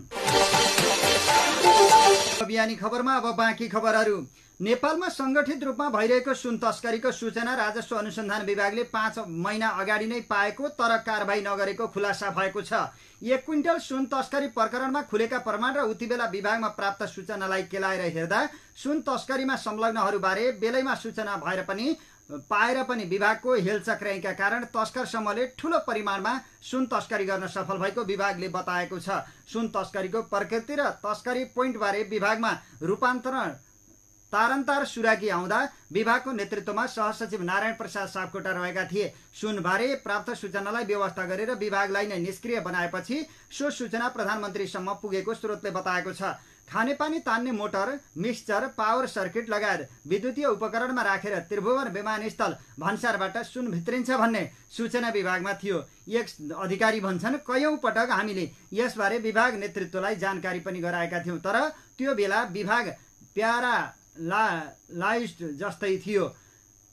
बिहानी खबरमा अब बाँकी खबरहरू। नेपालमा संगठित रूपमा भइरहेको सुन तस्करीको सूचना राजस्व अनुसन्धान विभागले 5 महिना अगाडि नै पाएको तर कारबाही नगरेको खुलासा भएको छ। 1 क्विन्टल सुन तस्करी प्रकरणमा खुलेका प्रमाण र उतिबेला विभागमा प्राप्त सूचनालाई केलाएर हेर्दा सुन तस्करीमा संलग्नहरूबारे बेलैमा सूचना पाएर पनि विभागको हेलचक्र्याइका कारण तस्कर समूहले ठूलो परिमाणमा सुन तस्करी गर्न सफल भएको विभागले बताएको छ। सुन तस्करीको प्रकृति र तस्करी पोइन्टबारे विभागमा रूपान्तरण तारन्तार सुराकी आउँदा विभागको नेतृत्वमा सहसचिव नारायण प्रसाद सापकोटा रहेका थिए। सुनबारे प्राप्त सूचनालाई व्यवस्था गरेर विभागलाई नै निष्क्रिय बनाएपछि सो सूचना प्रधानमन्त्रीसम्म पुगेको स्रोतले बताएको छ। खानेपानी तान्ने मोटर, मिक्सचर, पावर सर्किट लगायत विद्युतीय उपकरणमा राखेर त्रिभुवन विमानस्थल भन्सारबाट सुन भित्रिन्छ भन्ने सूचना विभागमा थियो। एक अधिकारी भन्छन्, कैयौं पटक हामीले यसबारे विभाग नेतृत्वलाई जानकारी पनि गराएका थियौं तर त्यो बेला विभाग प्यारालाइज्ड जस्तै थियो।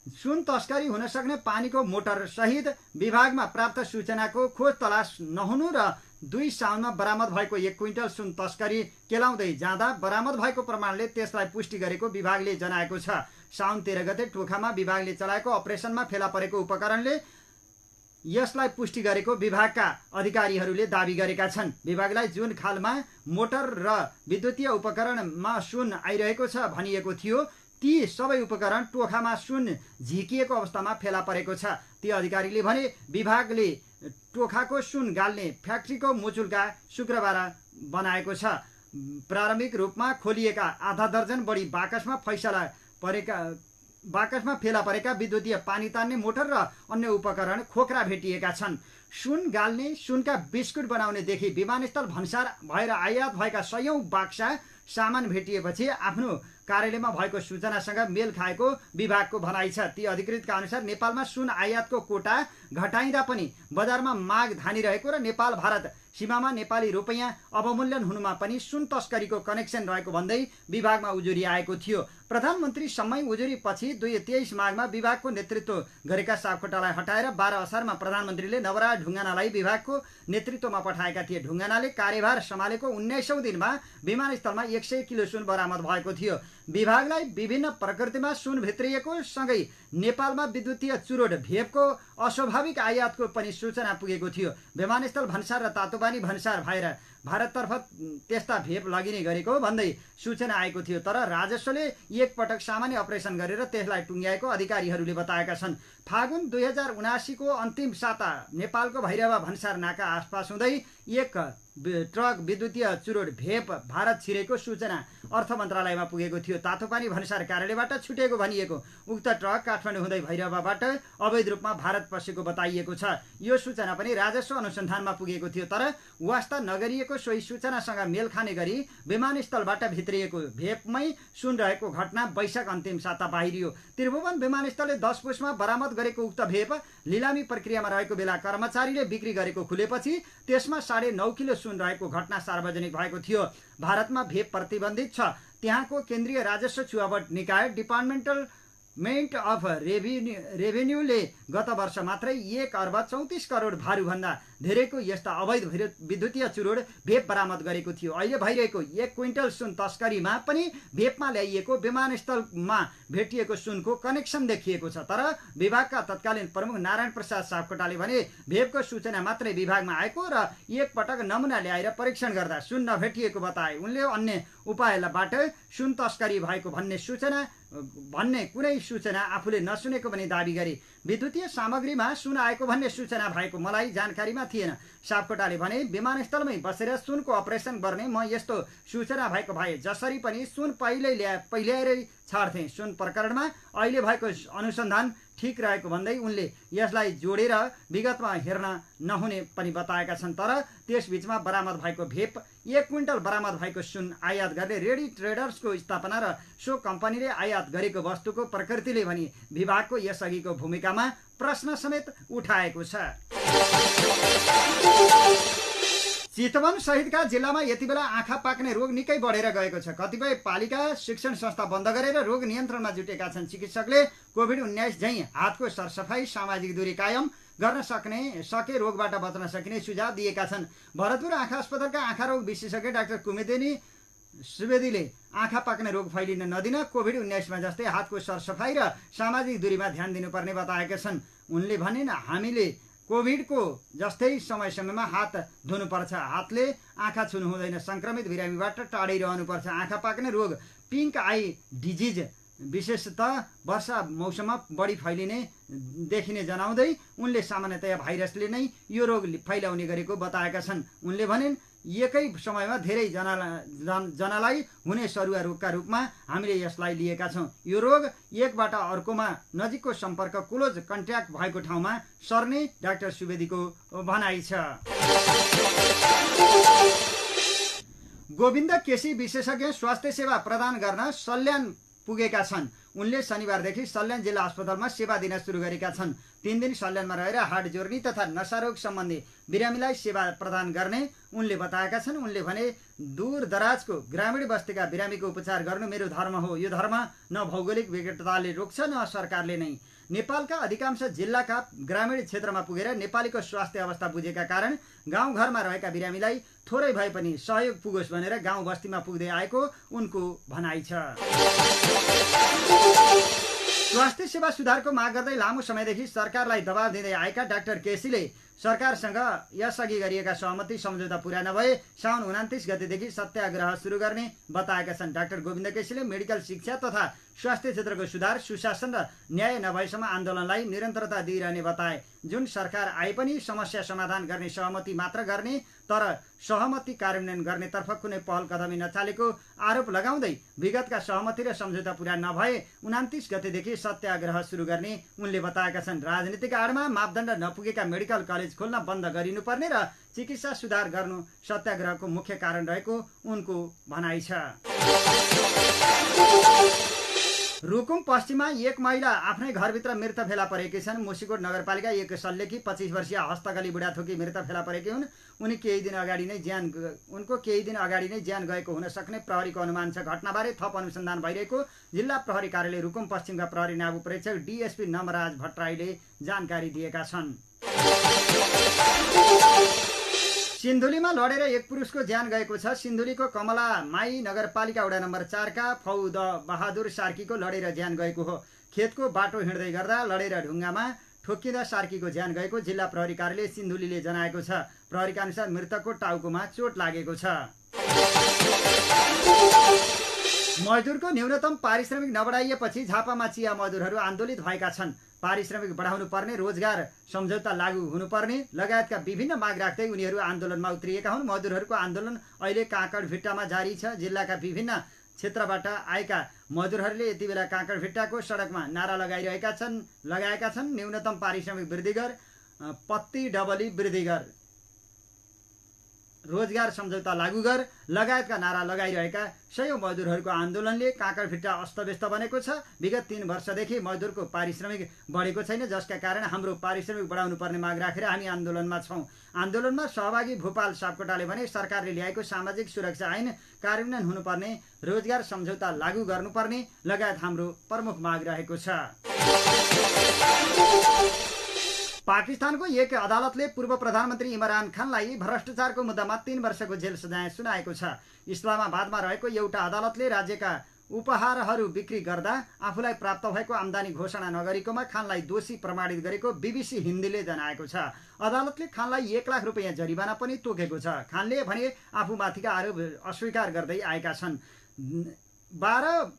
सुन तस्करी हुन सक्ने पानीको मोटर सहित विभागमा प्राप्त सूचनाको खोज तलास नहुनु र 2 साउनमा बरामद भएको 1 क्विन्टल सुन तस्करी केलाउँदै जाँदा बरामद भएको प्रमाणले त्यसलाई पुष्टि गरेको विभागले जनाएको छ। साउन 13 गते टोखामा विभागले चलाएको अपरेसनमा फेला परेको उपकरणले यसलाई पुष्टि गरेको विभागका अधिकारीहरूले दाबी गरेका छन्। विभागलाई जुन खालमा मोटर र विद्युतीय उपकरणमा सुन आइरहेको छ भनिएको थियो ती सबै उपकरण टोखामा सुन झिकिएको अवस्थामा फेला परेको छ। ती अधिकारीले भने विभागले टोखाको सुन गाल्ने फ्याक्ट्रीको मुचुल्का शुक्रबार बनाएको छ। प्रारम्भिक रूपमा खोलिएका आधा दर्जन बढी बाकसमा फेला परेका विद्युतीय पानी तान्ने मोटर र अन्य उपकरण खोक्रा भेटिएका छन्। सुन गाल्ने, सुनका बिस्कुट बनाउनेदेखि विमानस्थल भन्सार भएर आयात भएका सयौं बाक्सा सामान भेटिएपछि आफ्नो कार्यालयमा भएको सूचनासँग मेल खाएको विभागको भनाइ छ। ती अधिकृतका अनुसार नेपालमा सुन आयातको कोटा घटाइँदा पनि बजारमा माग धानिरहेको र नेपाल भारत सीमामा नेपाली रुपैयाँ अवमूल्यन हुनुमा पनि सुन तस्करीको कनेक्सन रहेको भन्दै विभागमा उजुरी आएको थियो। प्रधानमन्त्री सम्मै उजुरी पछि 2023 माघमा विभागको नेतृत्व गरेका सापकोटालाई हटाएर 12 असारमा प्रधानमन्त्रीले नवराज ढुङ्गानालाई विभागको नेतृत्वमा पठाएका थिए। ढुङ्गानाले कार्यभार सम्हालेको 19औं दिनमा विमानस्थलमा 100 किलो सुन बरामद भएको थियो। विभागलाई विभिन्न प्रकृतिमा सुन भित्रिएको सँगै नेपालमा विद्युतीय चुरोट भेपको अस्वाभाविक आयातको पनि सूचना पुगेको थियो। विमानस्थल भन्सार र तातोपानी भन्सार भएर भारततर्फ त्यस्ता भेप लगिने गरेको भन्दै सूचना आएको थियो। तर राजस्वले एकपटक सामान्य अपरेसन गरेर त्यसलाई टुङ्ग्याएको अधिकारीहरूले बताएका छन्। फागुन 2079 को अन्तिम साता नेपालको भैरवा भन्सार नाका आसपास हुँदै एक ट्रक विद्युतीय चुरोट भेप भारत छिरेको सूचना अर्थ मन्त्रालयमा पुगेको थियो। तातोपानी भन्सार कार्यालयबाट छुटेको भनिएको उक्त ट्रक काठमाडौँ हुँदै भैरवाबाट अवैध रूपमा भारत पसेको बताइएको छ। यो सूचना पनि राजस्व अनुसन्धानमा पुगेको थियो। तर वास्ता नगरिएको सोही सूचनासँग मेल खाने गरी विमानस्थलबाट भित्रिएको भेपमै सुन रहेको घटना वैशाख अन्तिम साता बाहिरियो। त्रिभुवन विमानस्थलले 10 पुसमा बरामद गरेको उक्त भेप लिलामी प्रक्रियामा रहेको बेला कर्मचारीले बिक्री गरेको खुलेपछि त्यसमा 9.5 किलो सुन रहेको घटना सार्वजनिक भएको थियो। भारतमा भेप प्रतिबन्धित छ। त्यहाँको केन्द्रीय राजस्व छुवावट निकाय डिपार्टमेन्ट अफ रेभिन्यूले गत वर्ष मात्रै 1 अर्ब 34 करोड भारूभन्दा धेरैको यस्ता अवैध विद्युतीय चुरोट भेप बरामद गरेको थियो। अहिले भइरहेको 1 क्विन्टल सुन तस्करीमा पनि भेपमा ल्याइएको विमानस्थलमा भेटिएको सुनको कनेक्सन देखिएको छ। तर विभागका तत्कालीन प्रमुख नारायण प्रसाद सापकोटाले भने भेपको सूचना मात्रै विभागमा आएको र एकपटक नमुना ल्याएर परीक्षण गर्दा सुन नभेटिएको बताए। उनले अन्य उपायबाट सुन तस्करी भएको भन्ने कुनै सूचना आफूले नसुनेको पनि दाबी गरे। विद्युतीय सामग्रीमा सुन आएको भन्ने सूचना भएको मलाई जानकारीमा थिएन। सापकोटाले भने विमानस्थलमै बसेर सुनको अपरेसन गर्ने म यस्तो सूचना भएको भए जसरी पनि सुन पहिल्यै छाड्थे। सुन प्रकरणमा अहिले भएको अनुसन्धान ठिक रहेको भन्दै उनले यसलाई जोडेर विगतमा हेर्न नहुने पनि बताएका छन्। तर त्यसबीचमा बरामद भएको भेप 1 क्विन्टल बरामद भएको सुन आयात गर्ने रेडी ट्रेडर्सको स्थापना र सो कम्पनीले आयात गरेको वस्तुको प्रकृतिले भनी विभागको यसअघिको भूमिकामा प्रश्न समेत उठाएको छ। चितवन सहितका जिल्लामा यति बेला आँखा पाक्ने रोग निकै बढेर गएको छ। कतिपय पालिका शिक्षण संस्था बन्द गरेर रोग नियन्त्रणमा जुटेका छन्। चिकित्सकले कोभिड-19 झैं हातको सरसफाई, सामाजिक दूरी कायम गर्न सके रोगबाट बच्न सकिने सुझाव दिएका छन्। भरतपुर आँखा अस्पतालका आँखा रोग विशेषज्ञ डाक्टर कुमेदिनी सुवेदीले आँखा पाक्ने रोग फैलिन नदिन कोभिड-19 जस्तै हातको सरसफाई र सामाजिक दूरीमा ध्यान दिनुपर्ने बताएका छन्। उनले भनिन्, हामीले कोभिडको जस्तै समयमा हात धुनुपर्छ, हातले आँखा छुनु हुँदैन, संक्रमित बिरामीबाट टाढै रहनुपर्छ। आँखा पाक्ने रोग पिङ्क आई डिजिज विशेषतः वर्षा मौसममा बढी फैलिने देखिने जनाउँदै उनले सामान्यतया भाइरसले नै यो रोग फैलाउने गरेको बताएका छन्। उनले भनिन्, एकै समयमा धेरै जनालाई हुने सरुवा रोगका रूपमा हामीले यसलाई लिएका छौँ। यो रोग एकबाट अर्कोमा नजिकको सम्पर्क क्लोज कन्ट्याक्ट भएको ठाउँमा सर्ने डाक्टर सुवेदीको भनाइ छ। गोविन्द केसी विशेषज्ञ स्वास्थ्य सेवा प्रदान गर्न सल्यान पुगेका छन्। उनले शनिबारदेखि सल्यान जिल्ला अस्पतालमा सेवा दिन सुरु गरेका छन्। 3 दिन सल्यानमा रहेर हाड जोर्नी तथा नशारोग सम्बन्धी बिरामीलाई सेवा प्रदान गर्ने उनले बताएका छन्। उनले भने, दूर दराजको ग्रामीण बस्तीका बिरामीको उपचार गर्नु मेरो धर्म हो। यो धर्म न भौगोलिक विकटताले रोक्छ न सरकारले नै। नेपालका अधिकांश जिल्लाका ग्रामीण क्षेत्रमा पुगेर नेपालीको स्वास्थ्य अवस्था बुझेका कारण गाउँघरमा रहेका बिरामीलाई थोरै भए पनि सहयोग पुगोस् भनेर गाउँ बस्तीमा पुग्दै आएको उनको भनाइ छ। स्वास्थ्य सेवा सुधारको माग गर्दै लामो समयदेखि सरकारलाई दबाब दिँदै आएका डाक्टर केसीले सरकारसँग यसअघि गरिएका सहमति सम्झौता पुरा नभए साउन 29 गतेदेखि सत्याग्रह सुरु गर्ने बताएका छन्। डाक्टर गोविन्द केसीले मेडिकल शिक्षा तथा स्वास्थ्य क्षेत्रको सुधार, सुशासन र न्याय नभएसम्म आन्दोलनलाई निरन्तरता दिइरहने बताए। जुन सरकार आए पनि समस्या समाधान गर्ने सहमति मात्र गर्ने तर सहमति कार्यान्वयन गर्नेतर्फ कुनै पहल कदमी नचालेको आरोप लगाउँदै विगतका सहमति र सम्झौता पुरा नभए 29 गतेदेखि सत्याग्रह सुरु गर्ने उनले बताएका छन्। राजनीतिक आडमा मापदण्ड नपुगेका मेडिकल कलेज खोल्न बन्द गरिनुपर्ने र चिकित्सा सुधार गर्नु सत्याग्रहको मुख्य कारण रहेको उनको भनाइ छ। रुकुम पश्चिममा एक महिला आफ्नै घरभित्र मृत फेला परेकी छन्। मुसिकोट नगरपालिका एक सल्लेकी 25 वर्षीय हस्तकली बुढाथोकी मृत फेला परेकी हुन्। उनको केही दिन अगाडि नै ज्यान गएको हुन सक्ने प्रहरीको अनुमान छ। घटनाबारे थप अनुसन्धान भइरहेको जिल्ला प्रहरी कार्यालय रुकुम पश्चिमका प्रहरी नायब प्रेक्षक डीएसपी नमराज भट्टराईले जानकारी दिएका छन्। सिन्धुलीमा लडेर एक पुरुषको ज्यान गएको छ। सिन्धुलीको कमला माई नगरपालिका वडा नम्बर 4 का फौद बहादुर सार्कीको लडेर ज्यान गएको हो। खेतको बाटो हिँड्दै गर्दा लडेर ढुङ्गामा ठोक्किँदा सार्कीको ज्यान गएको जिल्ला प्रहरी कार्यालय सिन्धुलीले जनाएको छ। प्रहरीका अनुसार मृतकको टाउकोमा चोट लागेको छ। मजदुरको न्यूनतम पारिश्रमिक नबढाइएपछि झापामा चिया मजदुरहरू आन्दोलित भएका छन्। पारिश्रमिक बढाउनु पर्ने, रोजगार सम्झौता लागू हुनुपर्ने लगायतका विभिन्न माग राख्दै उनीहरू आन्दोलनमा उत्रिएका हुन्। मजदुरहरूको आन्दोलन अहिले काँकडभिट्टामा जारी छ। जिल्लाका विभिन्न क्षेत्रबाट आएका मजदुरहरूले यति बेला काँकडभिट्टाको सडकमा नारा लगाएका छन्। न्यूनतम पारिश्रमिक वृद्धि गर, पत्ती डबली वृद्धि गर, रोजगार सम्झौता लागू गर लगायतका नारा लगाइरहेका सयौं मजदुरहरूको आन्दोलनले काँकडभिट्टा अस्तव्यस्त बनेको छ। विगत 3 वर्षदेखि मजदुरको पारिश्रमिक बढेको छैन, जसका कारण हाम्रो पारिश्रमिक बढाउनु पर्ने माग राखेर हामी आन्दोलनमा छौं। आन्दोलनमा सहभागी भूपाल सापकोटाले भने सरकारले ल्याएको सामाजिक सुरक्षा ऐन कार्यान्वयन हुनुपर्ने, रोजगार सम्झौता लागू गर्नुपर्ने लगायत हाम्रो प्रमुख माग रहेको छ। पाकिस्तानको एक अदालतले पूर्व प्रधानमन्त्री इमरान खानलाई भ्रष्टाचारको मुद्दामा 3 वर्षको जेल सजाय सुनाएको छ। इस्लामाबादमा रहेको एउटा अदालतले राज्यका उपहारहरू बिक्री गर्दा आफूलाई प्राप्त भएको आम्दानी घोषणा नगरेकोमा खानलाई दोषी प्रमाणित गरेको बीबीसी हिन्दीले जनाएको छ। अदालतले खानलाई 1 लाख रुपैयाँ जरिवाना पनि तोकेको छ। खानले भने आफूमाथिका आरोप अस्वीकार गर्दै आएका छन्। 12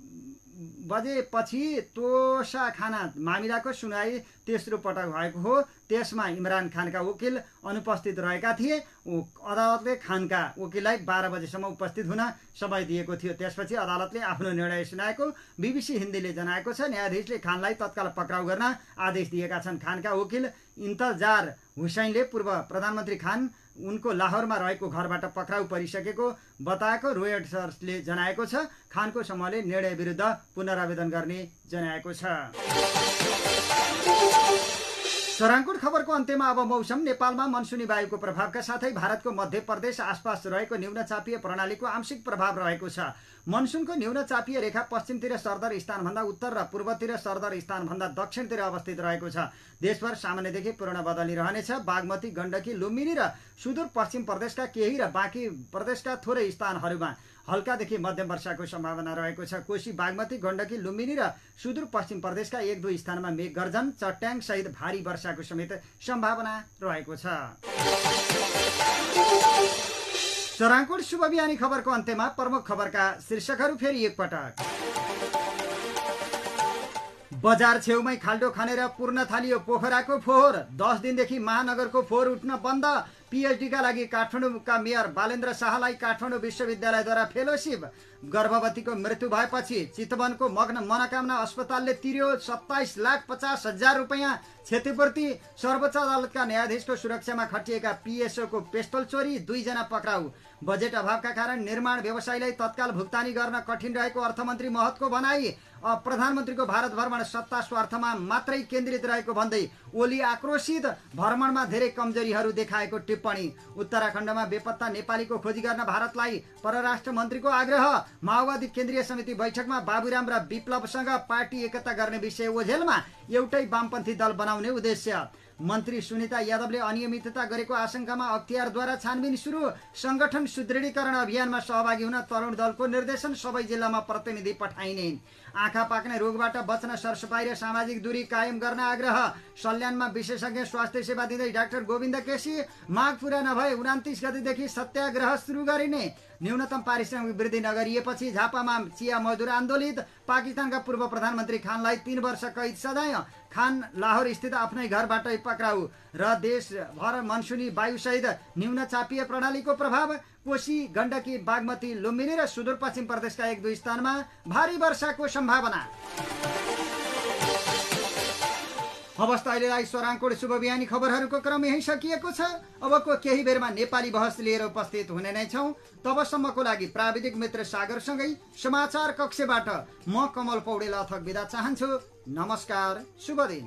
बजेपछि तोसाखाना मामिलाको सुनवाई तेस्रो पटक भएको हो। त्यसमा इमरान खानका वकिल अनुपस्थित रहेका थिए। अदालतले खानका वकिललाई 12 बजेसम्म उपस्थित हुन समय दिएको थियो। त्यसपछि अदालतले आफ्नो निर्णय सुनाएको बीबीसी हिन्दीले जनाएको छ। न्यायाधीशले खानलाई तत्काल पक्राउ गर्न आदेश दिएका छन्। खानका वकिल इन्तजार हुसैनले पूर्व प्रधानमन्त्री खान उनको लाहोरमा रहेको घरबाट पक्राउ परिसकेको बताएको रोयटर्सले जनाएको छ। खानको समूहले निर्णय विरुद्ध पुनरावेदन गर्ने जनाएको छ। सराङकोट खबरको अन्त्यमा अब मौसम। नेपालमा मनसुनी वायुको प्रभावका साथै भारतको मध्य प्रदेश आसपास रहेको न्यूनचापीय प्रणालीको आंशिक प्रभाव रहेको छ। मनसुनको न्यूनचापीय रेखा पश्चिमतिर सरदर स्थानभन्दा उत्तर र पूर्वतिर सरदर स्थानभन्दा दक्षिणतिर अवस्थित रहेको छ। देशभर सामान्यदेखि पूर्ण बदली रहनेछ। बागमती, गण्डकी, लुम्बिनी र सुदूर पश्चिम प्रदेशका केही र बाँकी प्रदेशका थोरै स्थानहरूमा हल्कादेखि मध्यम वर्षाको सम्भावना रहेको छ। कोशी, बागमती, गण्डकी, लुम्बिनी र सुदूर पश्चिम प्रदेशका 1-2 स्थानमा मेघ गर्जन, चट्याङ सहित भारी वर्षाको समेत सम्भावना रहेको छ। सराङकोट शुभ बिहानी खबरको अन्त्यमा प्रमुख खबरका शीर्षकहरू फेरि एकपटक। बजार छेउमै खाल्डो खनेर पुर्न थालियो पोखराको फोहोर। 10 दिनदेखि महानगरको फोहोर उठ्न बन्द। पीएचडीका लागि काठमाडौँका मेयर बालेन्द्र शाहलाई काठमाडौँ विश्वविद्यालयद्वारा फेलोशिप। गर्भवतीको मृत्यु भएपछि चितवनको मग्न मनोकामना अस्पतालले तिर्यो 27,50,000 रुपैयाँ क्षतिपूर्ति। सर्वोच्च अदालतका न्यायाधीशको सुरक्षामा खटिएका पीएसओको पेस्तोल चोरी, 2 जना पक्राउ। बजेट अभावका कारण निर्माण व्यवसायीलाई तत्काल भुक्तानी गर्न कठिन रहेको अर्थमन्त्री महतको भनाई। प्रधानमन्त्रीको भारत भ्रमण सत्ता स्वार्थमा मात्रै केन्द्रित रहेको भन्दै ओली आक्रोशित। भ्रमणमा धेरै कमजोरीहरू देखाएको टिप्पणी। उत्तराखण्डमा बेपत्ता नेपालीको खोजी गर्न भारतलाई परराष्ट्र मन्त्रीको आग्रह। माओवादी केन्द्रीय समिति बैठकमा बाबुराम र विप्लवसँग पार्टी एकता गर्ने विषय ओझेलमा। एउटै वामपन्थी दल बनाउने उद्देश्य। मन्त्री सुनिता यादवले अनियमितता गरेको आशंकामा अख्तियारद्वारा छानबिन सुरु। संगठन सुदृढीकरण अभियानमा सहभागी हुन तरुण दलको निर्देशन। सबै जिल्लामा प्रतिनिधि पठाइने। आँखा पाक्ने रोगबाट बच्न सरसफाई र सामाजिक दूरी कायम गर्न आग्रह। सल्यानमा विशेषज्ञ स्वास्थ्य सेवा दिँदै डाक्टर गोविन्द केसी। माग पूरा नभए 29 गतेदेखि सत्याग्रह सुरु गरिने। न्यूनतम पारिश्रमिक वृद्धि नगरिएपछि झापामा चिया मजदुर आन्दोलित। पाकिस्तानका पूर्व प्रधानमन्त्री खानलाई 3 वर्ष कैद सजाय। खान लाहोर स्थित आफ्नै घरबाटै पक्राउ। र देशभर मनसुनी वायुसहित न्यून चापीय प्रणालीको प्रभाव। कोशी, गण्डकी, बागमती, लुम्बिनी र सुदूरपश्चिम प्रदेशका 1-2 स्थानमा भारी वर्षाको सम्भावना। हवस् त अहिलेलाई स्वराङ्कोट शुभ बिहानी खबरहरूको क्रम यही सकिएको छ। अबको केही बेरमा नेपाली बहस लिएर उपस्थित हुने नै छौँ। तबसम्मको लागि प्राविधिक मित्र सागरसँगै समाचार कक्षबाट म कमल पौडेल अथक बिदा चाहन्छु। नमस्कार, शुभ दिन।